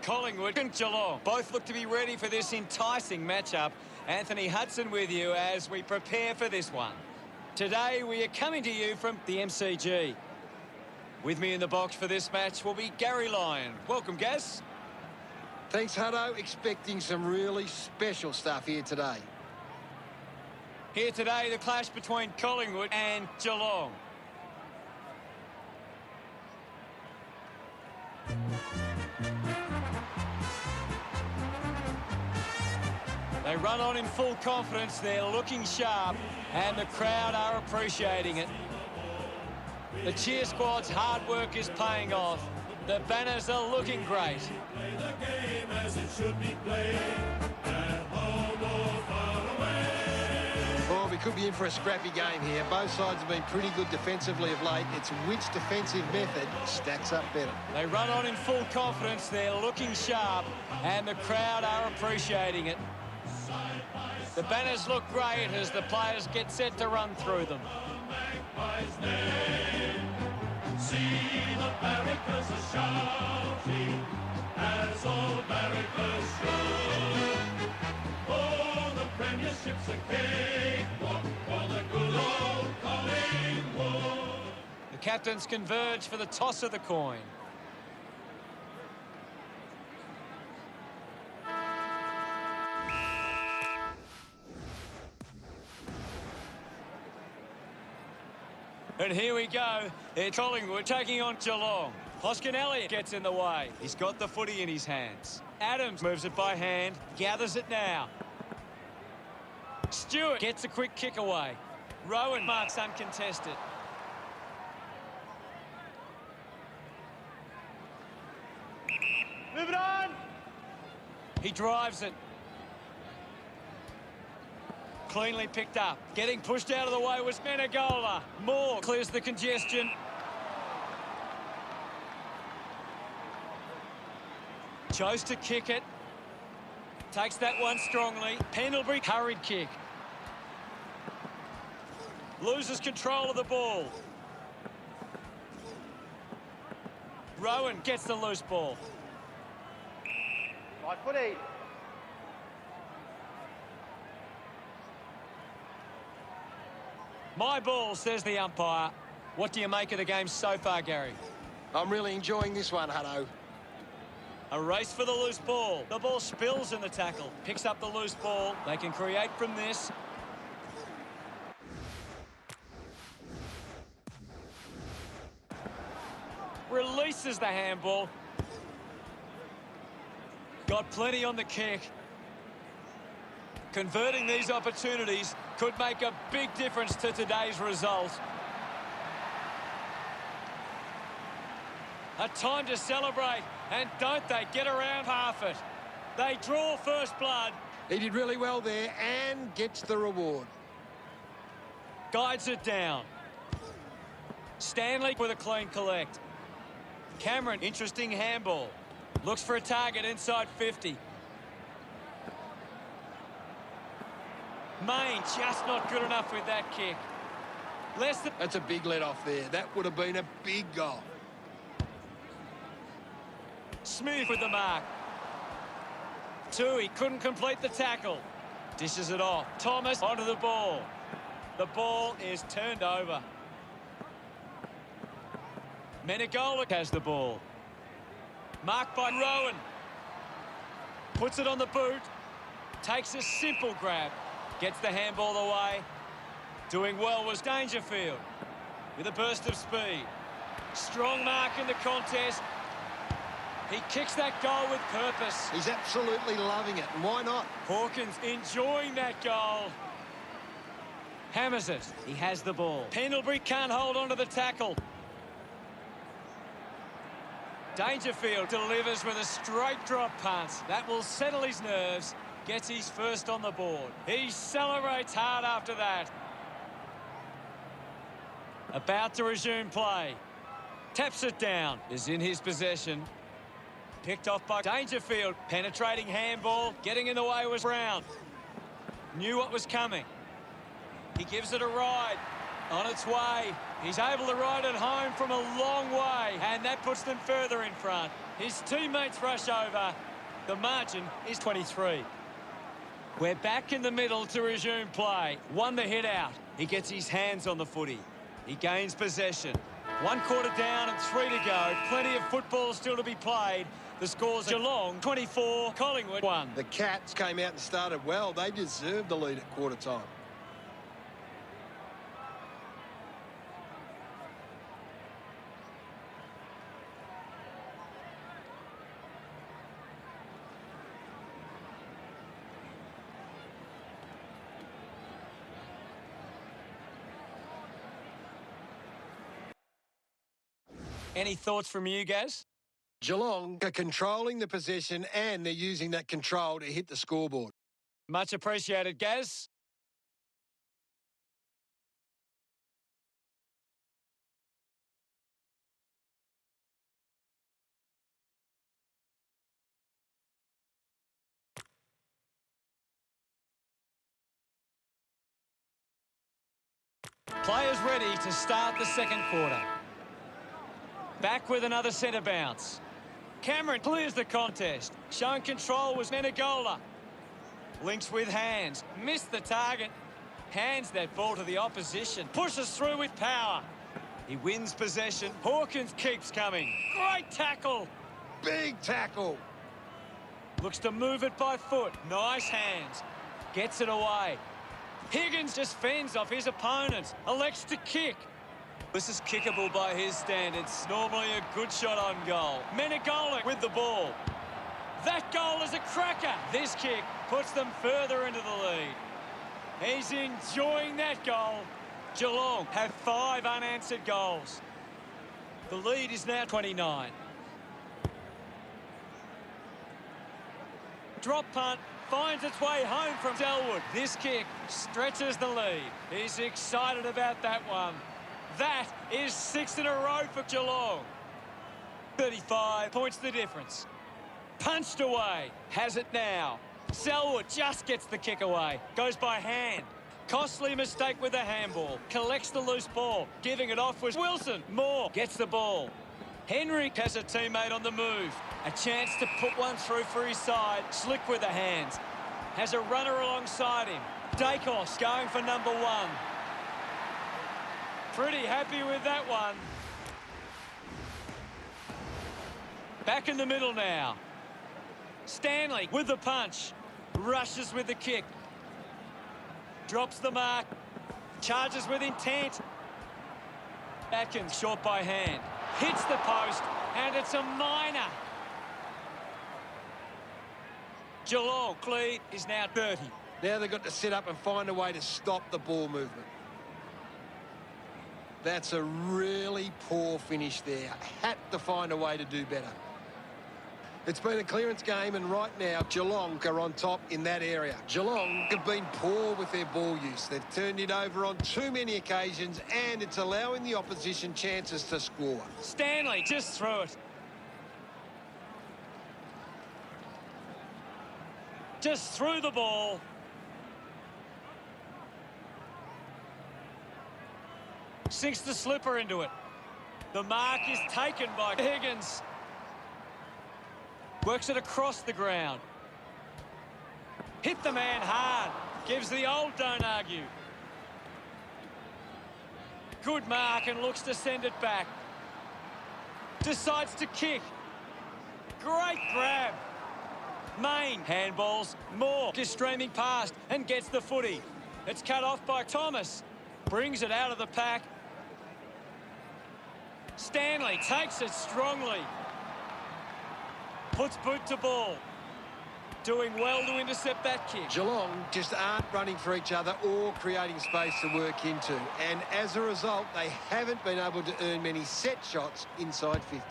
Collingwood and Geelong both look to be ready for this enticing matchup. Anthony Hudson with you as we prepare for this one. Today we are coming to you from the MCG. With me in the box for this match will be Gary Lyon. Welcome, Gaz. Thanks, Hutto. Expecting some really special stuff here today. Here today, the clash between Collingwood and Geelong. They run on in full confidence. They're looking sharp, and the crowd are appreciating it. The cheer squad's hard work is paying off. The banners are looking great. Oh, we could be in for a scrappy game here. Both sides have been pretty good defensively of late. It's which defensive method stacks up better. They run on in full confidence. They're looking sharp, and the crowd are appreciating it. The banners look great as the players get set to run through them. See the barricades are shouting as all barricades should. Oh, the premiership's a cakewalk for the good old Collingwood. The captains converge for the toss of the coin. And here we go. It's Collingwood taking on Geelong. Hoskin Elliott gets in the way. He's got the footy in his hands. Adams moves it by hand, gathers it now. Stewart gets a quick kick away. Rowan marks uncontested. Move it on! He drives it. Cleanly picked up. Getting pushed out of the way was Menegola. Moore clears the congestion. Chose to kick it. Takes that one strongly. Pendlebury hurried kick. Loses control of the ball. Rowan gets the loose ball. Right footy. My ball, says the umpire. What do you make of the game so far, Gary? I'm really enjoying this one, Hutto. A race for the loose ball. The ball spills in the tackle. Picks up the loose ball. They can create from this. Releases the handball. Got plenty on the kick. Converting these opportunities could make a big difference to today's result. A time to celebrate, and don't they get around half it. They draw first blood. He did really well there and gets the reward. Guides it down. Stanley with a clean collect. Cameron, interesting handball. Looks for a target inside 50. Main just not good enough with that kick. That's a big let off there. That would have been a big goal. Smith with the mark. He couldn't complete the tackle. Dishes it off. Thomas onto the ball. The ball is turned over. Menegola has the ball. Marked by Rowan. Puts it on the boot. Takes a simple grab. Gets the handball away. Doing well was Dangerfield with a burst of speed. Strong mark in the contest. He kicks that goal with purpose. He's absolutely loving it, and why not? Hawkins enjoying that goal. Hammers it. He has the ball. Pendlebury can't hold on to the tackle. Dangerfield delivers with a straight drop punt. That will settle his nerves. Gets his first on the board. He celebrates hard after that. About to resume play. Taps it down. Is in his possession. Picked off by Dangerfield. Penetrating handball. Getting in the way was Brown. Knew what was coming. He gives it a ride. On its way. He's able to ride it home from a long way, and that puts them further in front. His teammates rush over. The margin is 23. We're back in the middle to resume play. Won the hit out. He gets his hands on the footy. He gains possession. 1 quarter down and 3 to go. Plenty of football still to be played. The score's Geelong 24, Collingwood 1. The Cats came out and started well. They deserved the lead at quarter time. Any thoughts from you, Gaz? Geelong are controlling the possession and they're using that control to hit the scoreboard. Much appreciated, Gaz. Players ready to start the second quarter. Back with another centre bounce. Cameron clears the contest. Showing control was Menegola. Links with hands. Missed the target. Hands that ball to the opposition. Pushes through with power. He wins possession. Hawkins keeps coming. Great tackle. Big tackle. Looks to move it by foot. Nice hands. Gets it away. Higgins just fends off his opponent. Elects to kick. This is kickable by his standards. Normally a good shot on goal. Menegola with the ball. That goal is a cracker. This kick puts them further into the lead. He's enjoying that goal. Geelong have 5 unanswered goals. The lead is now 29. Drop punt. Finds its way home from Selwood. This kick stretches the lead. He's excited about that one. That is 6 in a row for Geelong. 35 points the difference. Punched away. Has it now. Selwood just gets the kick away. Goes by hand. Costly mistake with the handball. Collects the loose ball. Giving it off was Wilson. Moore gets the ball. Henry has a teammate on the move. A chance to put one through for his side. Slick with the hands. Has a runner alongside him. Dacos going for number 1. Pretty happy with that one. Back in the middle now. Stanley with the punch. Rushes with the kick. Drops the mark. Charges with intent. Atkins short by hand. Hits the post, and it's a minor. Geelong lead is now 30. Now they've got to sit up and find a way to stop the ball movement. That's a really poor finish there. Had to find a way to do better. It's been a clearance game, and right now Geelong are on top in that area. Geelong have been poor with their ball use. They've turned it over on too many occasions, and it's allowing the opposition chances to score. Stanley just threw it. Just threw the ball. Sinks the slipper into it. The mark is taken by Higgins. Works it across the ground. Hit the man hard. Gives the old don't argue. Good mark and looks to send it back. Decides to kick. Great grab. Main handballs. Moore is streaming past and gets the footy. It's cut off by Thomas. Brings it out of the pack. Stanley takes it strongly. Puts boot to ball. Doing well to intercept that kick. Geelong just aren't running for each other or creating space to work into. And as a result, they haven't been able to earn many set shots inside 50.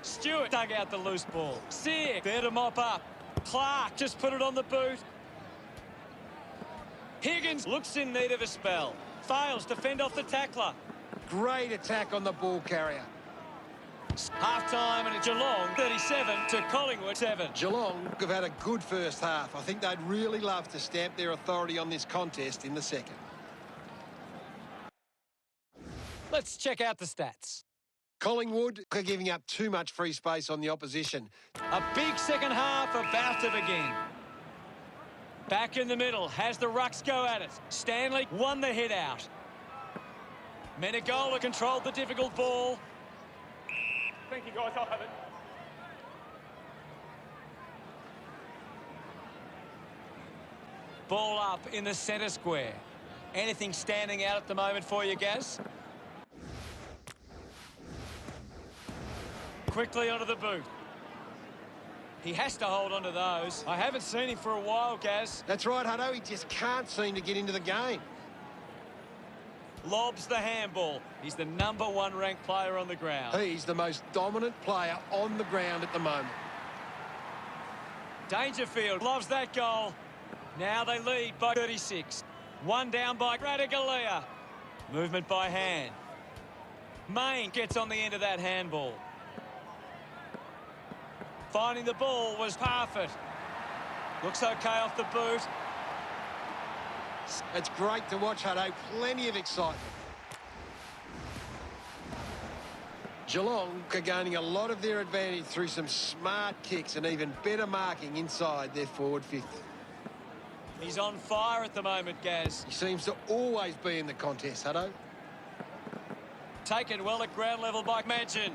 Stewart dug out the loose ball. Sick there to mop up. Clark just put it on the boot. Higgins looks in need of a spell. Fails to fend off the tackler. Great attack on the ball carrier. Half-time and it's Geelong 37 to Collingwood 7. Geelong have had a good first half. I think they'd really love to stamp their authority on this contest in the second. Let's check out the stats. Collingwood are giving up too much free space on the opposition. A big second half about to begin. Back in the middle, has the rucks go at it. Stanley won the hit out. Menegola controlled the difficult ball. Thank you, guys. I'll have it. Ball up in the centre square. Anything standing out at the moment for you, Gaz? Quickly onto the boot. He has to hold on to those. I haven't seen him for a while, Gaz. That's right, Hutto. He just can't seem to get into the game. Lobs the handball. He's the #1 ranked player on the ground. He's the most dominant player on the ground at the moment. Dangerfield loves that goal. Now they lead by 36. One down by Radaglia. Movement by hand. Main gets on the end of that handball. Finding the ball was Parfitt. Looks okay off the boot. It's great to watch, Hutto. Plenty of excitement. Geelong are gaining a lot of their advantage through some smart kicks and even better marking inside their forward 50. He's on fire at the moment, Gaz. He seems to always be in the contest, Hutto. Taken well at ground level by Madgen.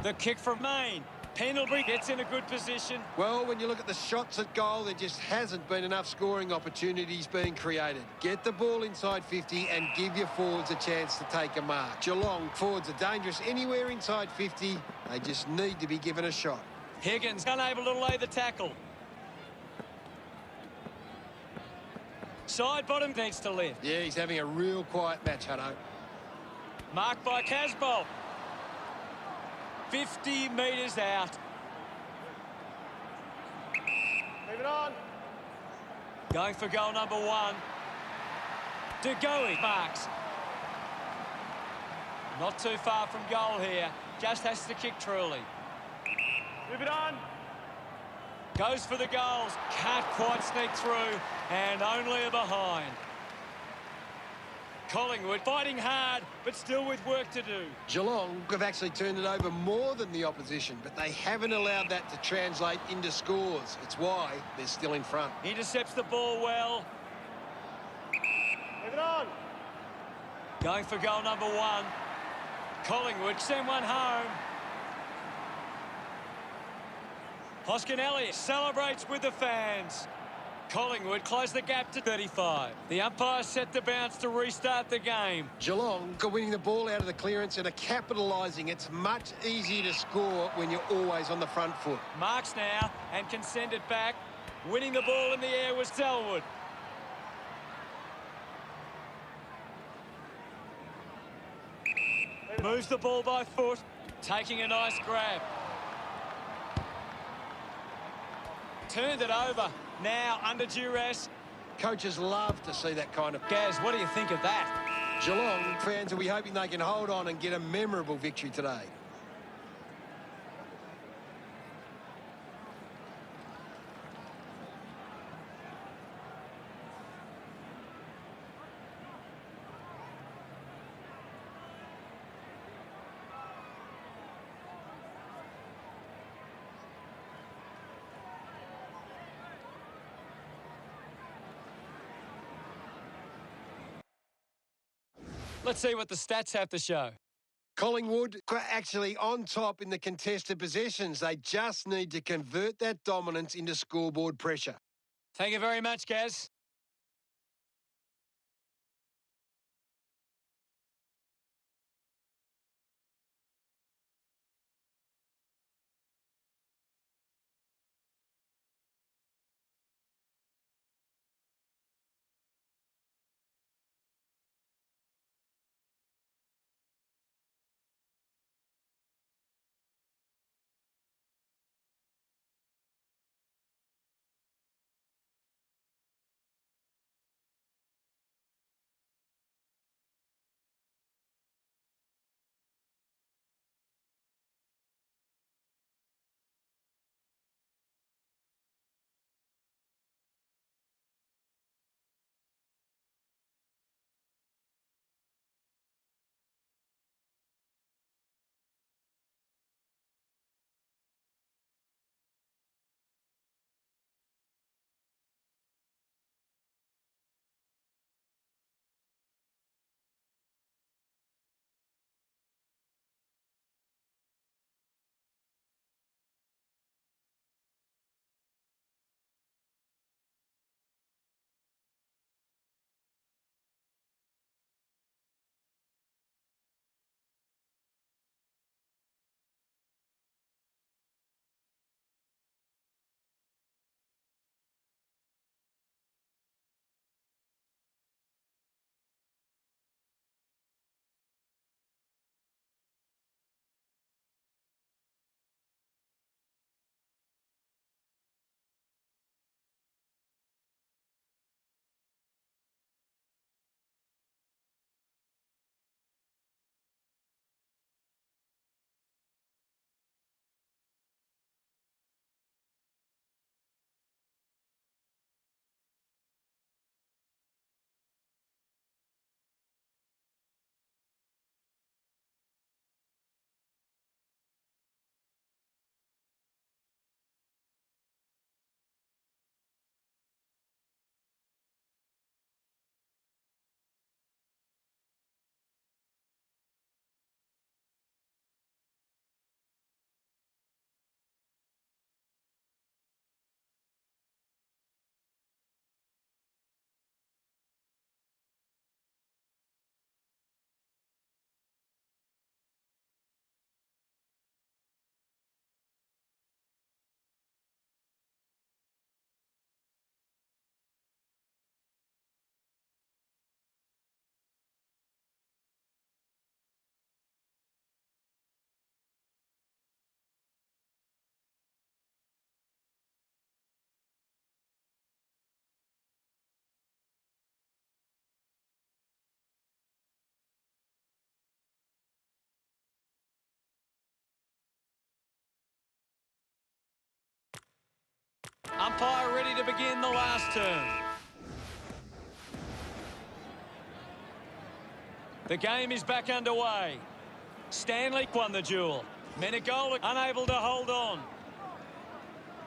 The kick from Main. Pendlebury gets in a good position. Well, when you look at the shots at goal, there just hasn't been enough scoring opportunities being created. Get the ball inside 50 and give your forwards a chance to take a mark. Geelong forwards are dangerous anywhere inside 50. They just need to be given a shot. Higgins unable to lay the tackle. Side bottom needs to lift. Yeah, he's having a real quiet match, Hutto. Marked by Casbolt. 50 metres out. Leave it on. Going for goal #1. DeGoey marks. Not too far from goal here. Just has to kick truly. Move it on. Goes for the goals. Can't quite sneak through. And only a behind. Collingwood fighting hard, but still with work to do. Geelong have actually turned it over more than the opposition, but they haven't allowed that to translate into scores. It's why they're still in front. Intercepts the ball well. Leave it on. Going for goal #1. Collingwood send one home. Hoskin-Elliott celebrates with the fans. Collingwood close the gap to 35. The umpire set the bounce to restart the game. Geelong are winning the ball out of the clearance and are capitalising. It's much easier to score when you're always on the front foot. Marks now and can send it back. Winning the ball in the air was Selwood. Moves the ball by foot. Taking a nice grab. Turned it over. Now under duress. Coaches love to see that kind of... Gaz, what do you think of that? Geelong fans will be hoping they can hold on and get a memorable victory today. Let's see what the stats have to show. Collingwood are actually on top in the contested possessions. They just need to convert that dominance into scoreboard pressure. Thank you very much, Gaz. Umpire ready to begin the last turn. The game is back underway. Stanley won the duel. Menegola unable to hold on.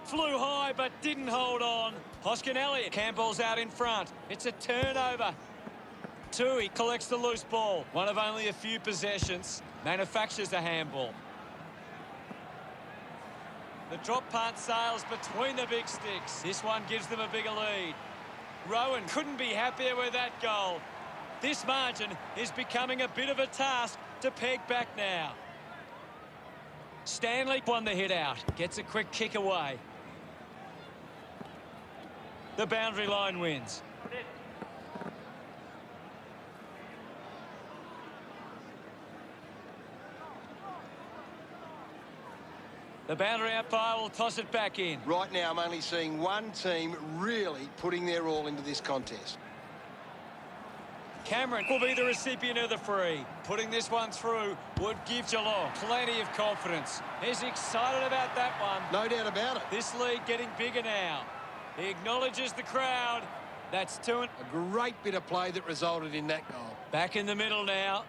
Flew high but didn't hold on. Hoskin Elliott. Campbell's out in front. It's a turnover. Tui collects the loose ball. One of only a few possessions. Manufactures a handball. The drop punt sails between the big sticks. This one gives them a bigger lead. Rowan couldn't be happier with that goal. This margin is becoming a bit of a task to peg back now. Stanley won the hit out. Gets a quick kick away. The boundary line wins. The boundary umpire will toss it back in. Right now, I'm only seeing one team really putting their all into this contest. Cameron will be the recipient of the free. Putting this one through would give Geelong plenty of confidence. He's excited about that one. No doubt about it. This lead getting bigger now. He acknowledges the crowd. That's two. A great bit of play that resulted in that goal. Back in the middle now.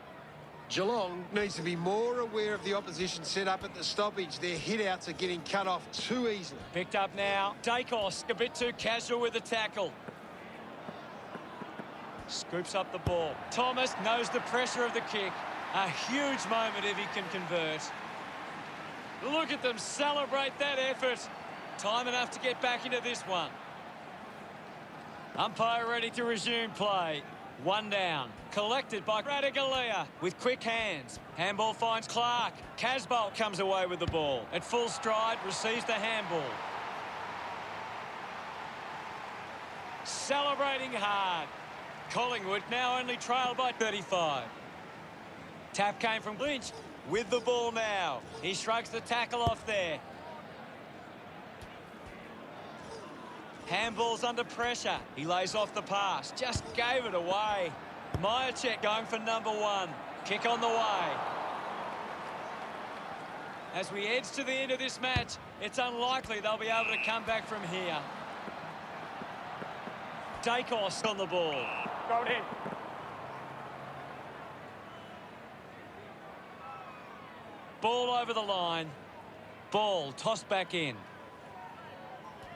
Geelong needs to be more aware of the opposition set up at the stoppage. Their hit-outs are getting cut off too easily. Picked up now. Dacos a bit too casual with the tackle. Scoops up the ball. Thomas knows the pressure of the kick. A huge moment if he can convert. Look at them celebrate that effort. Time enough to get back into this one. Umpire ready to resume play. One down. Collected by Radigalia with quick hands. Handball finds Clark. Casbolt comes away with the ball. At full stride, receives the handball. Celebrating hard. Collingwood now only trailed by 35. Tap came from Lynch with the ball now. He shrugs the tackle off there. Handball's under pressure. He lays off the pass. Just gave it away. Myercheck going for number one. Kick on the way. As we edge to the end of this match, it's unlikely they'll be able to come back from here. Dacos on the ball. Go in. Ball over the line. Ball tossed back in.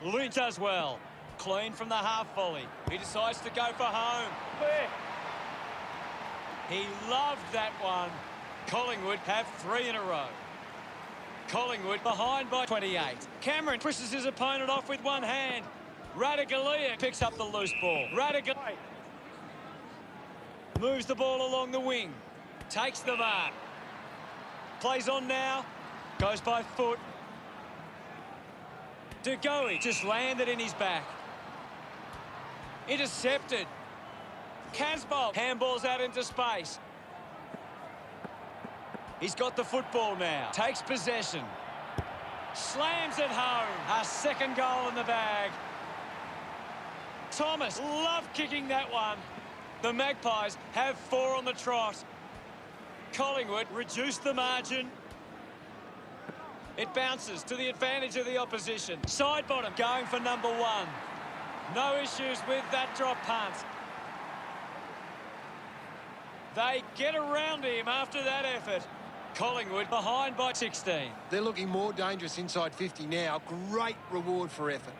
Lynch does well. Clean from the half volley. He decides to go for home. Clear. He loved that one. Collingwood have 3 in a row. Collingwood behind by 28. Cameron pushes his opponent off with one hand. Radigalia picks up the loose ball. Radigalia moves the ball along the wing. Takes the mark. Plays on now. Goes by foot. DeGoey just landed in his back. Intercepted. Casbolt handballs out into space. He's got the football now. Takes possession. Slams it home. A second goal in the bag. Thomas loved kicking that one. The Magpies have 4 on the trot. Collingwood reduced the margin. It bounces to the advantage of the opposition. Side bottom going for number one. No issues with that drop punt. They get around him after that effort. Collingwood behind by 16. They're looking more dangerous inside 50 now. Great reward for effort.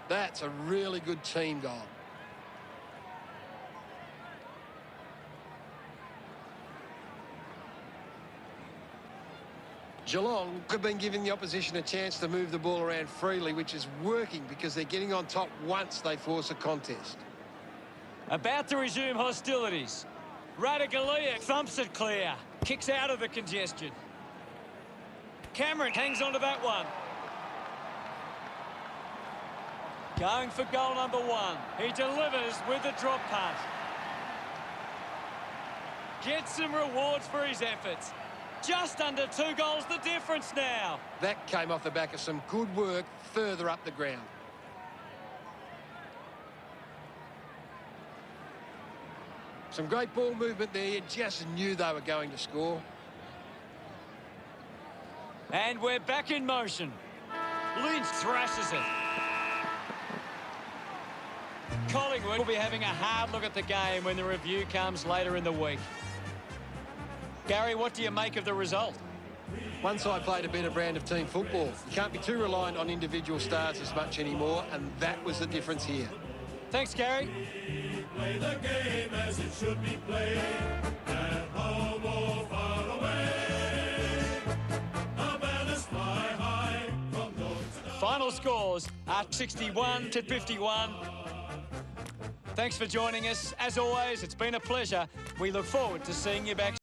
That's a really good team goal. Geelong have been giving the opposition a chance to move the ball around freely, which is working because they're getting on top once they force a contest. About to resume hostilities. Radigalia thumps it clear. Kicks out of the congestion. Cameron hangs on to that one. Going for goal number one. He delivers with the drop punt. Gets some rewards for his efforts. Just under 2 goals the difference now. That came off the back of some good work further up the ground. Some great ball movement there. You just knew they were going to score. And we're back in motion. Lynch thrashes it. Collingwood will be having a hard look at the game when the review comes later in the week. Gary, what do you make of the result? One side played a better brand of team football. You can't be too reliant on individual stars as much anymore, and that was the difference here. Thanks, Gary. Play the game as it should be played, at home or far away. The banners fly high from dawn to dawn. Final scores are 61 to 51. Thanks for joining us. As always, it's been a pleasure. We look forward to seeing you back